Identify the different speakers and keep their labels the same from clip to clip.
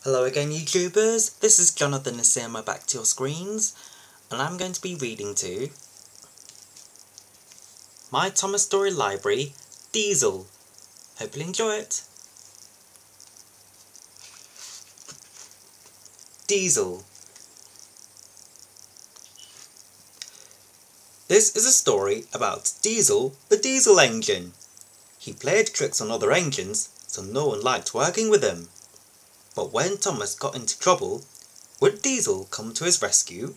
Speaker 1: Hello again YouTubers, this is Jonathan Nasima back to your screens, and I'm going to be reading to My Thomas Story Library, Diesel. Hope you'll enjoy it. Diesel. This is a story about Diesel, the diesel engine. He played tricks on other engines, so no one liked working with him. But when Thomas got into trouble, would Diesel come to his rescue?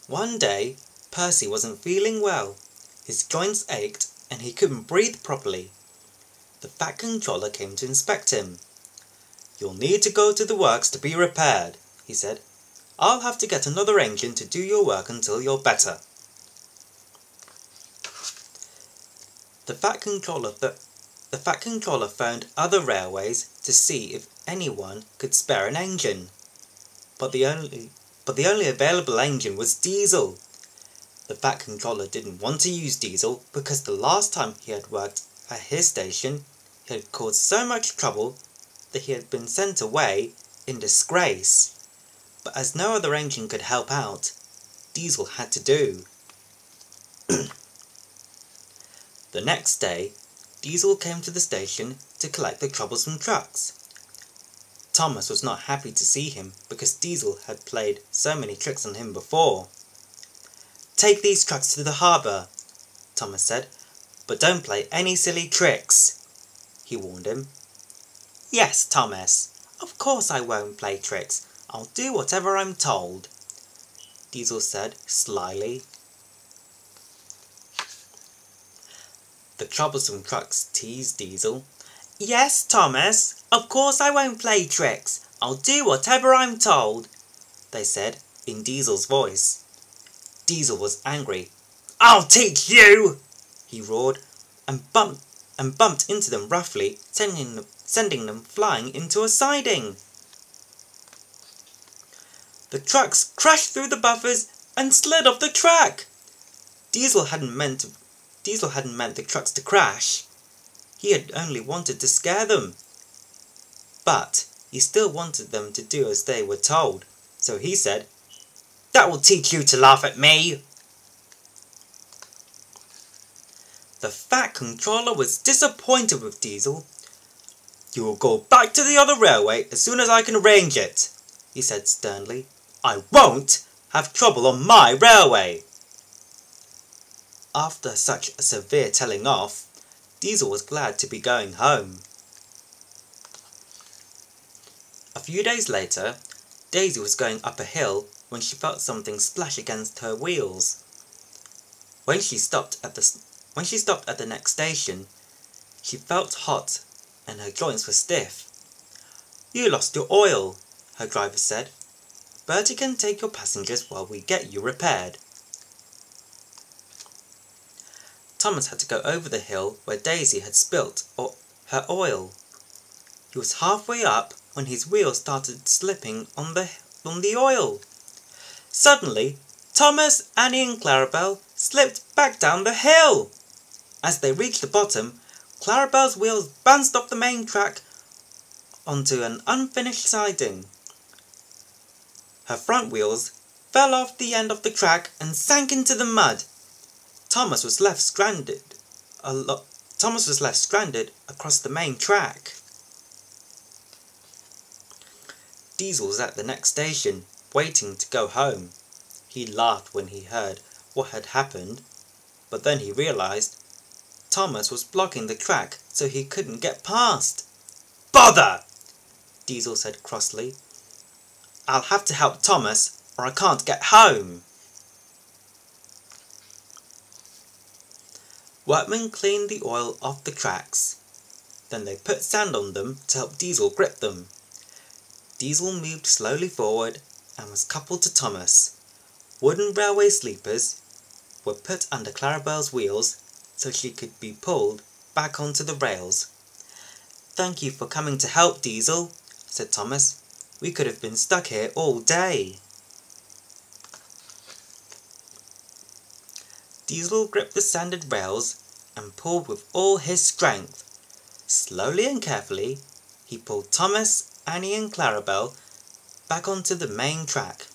Speaker 1: One day, Percy wasn't feeling well. His joints ached and he couldn't breathe properly. The Fat Controller came to inspect him. "You'll need to go to the works to be repaired," he said. "I'll have to get another engine to do your work until you're better." The Fat Controller phoned other railways to see if anyone could spare an engine. But the only available engine was Diesel. The Fat Controller didn't want to use Diesel because the last time he had worked at his station, he had caused so much trouble that he had been sent away in disgrace. But as no other engine could help out, Diesel had to do. The next day, Diesel came to the station to collect the troublesome trucks. Thomas was not happy to see him because Diesel had played so many tricks on him before. "Take these trucks to the harbour," Thomas said, "but don't play any silly tricks," he warned him. "Yes, Thomas, of course I won't play tricks. I'll do whatever I'm told," Diesel said slyly. The troublesome trucks teased Diesel. "Yes, Thomas, of course I won't play tricks. I'll do whatever I'm told," they said in Diesel's voice. Diesel was angry. "I'll teach you!" he roared, and bumped into them roughly, sending them flying into a siding. The trucks crashed through the buffers and slid off the track. Diesel hadn't meant the trucks to crash. He had only wanted to scare them. But he still wanted them to do as they were told, so he said, "That will teach you to laugh at me." The Fat Controller was disappointed with Diesel. "You will go back to the other railway as soon as I can arrange it," he said sternly. "I won't have trouble on my railway." After such a severe telling off, Diesel was glad to be going home. A few days later, Daisy was going up a hill when she felt something splash against her wheels. When she stopped at the next station, she felt hot and her joints were stiff. "You lost your oil," her driver said. "Bertie can take your passengers while we get you repaired." Thomas had to go over the hill where Daisy had spilt her oil. He was halfway up when his wheels started slipping on the oil. Suddenly, Thomas, Annie and Clarabelle slipped back down the hill. As they reached the bottom, Clarabelle's wheels bounced off the main track onto an unfinished siding. Her front wheels fell off the end of the track and sank into the mud. Thomas was left stranded across the main track. Diesel was at the next station, waiting to go home. He laughed when he heard what had happened, but then he realised Thomas was blocking the track so he couldn't get past. "Bother!" Diesel said crossly. "I'll have to help Thomas or I can't get home." Workmen cleaned the oil off the tracks. Then they put sand on them to help Diesel grip them. Diesel moved slowly forward and was coupled to Thomas. Wooden railway sleepers were put under Clarabelle's wheels so she could be pulled back onto the rails. "Thank you for coming to help, Diesel," said Thomas. "We could have been stuck here all day." Diesel gripped the sanded rails and pulled with all his strength. Slowly and carefully, he pulled Thomas, Annie and Clarabelle back onto the main track.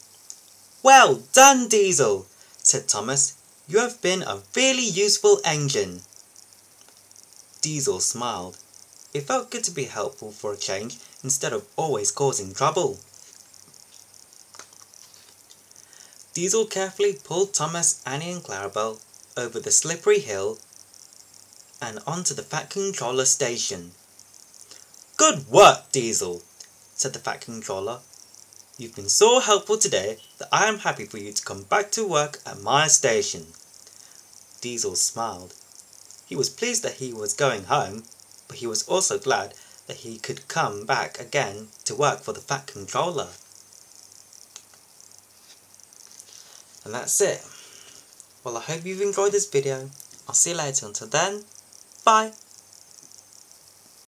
Speaker 1: "Well done, Diesel," said Thomas. "You have been a really useful engine." Diesel smiled. It felt good to be helpful for a change instead of always causing trouble. Diesel carefully pulled Thomas, Annie and Clarabelle over the slippery hill and onto the Fat Controller station. "Good work, Diesel," said the Fat Controller. "You've been so helpful today that I am happy for you to come back to work at my station." Diesel smiled. He was pleased that he was going home, but he was also glad that he could come back again to work for the Fat Controller. And that's it. Well, I hope you've enjoyed this video. I'll see you later. Until then, bye!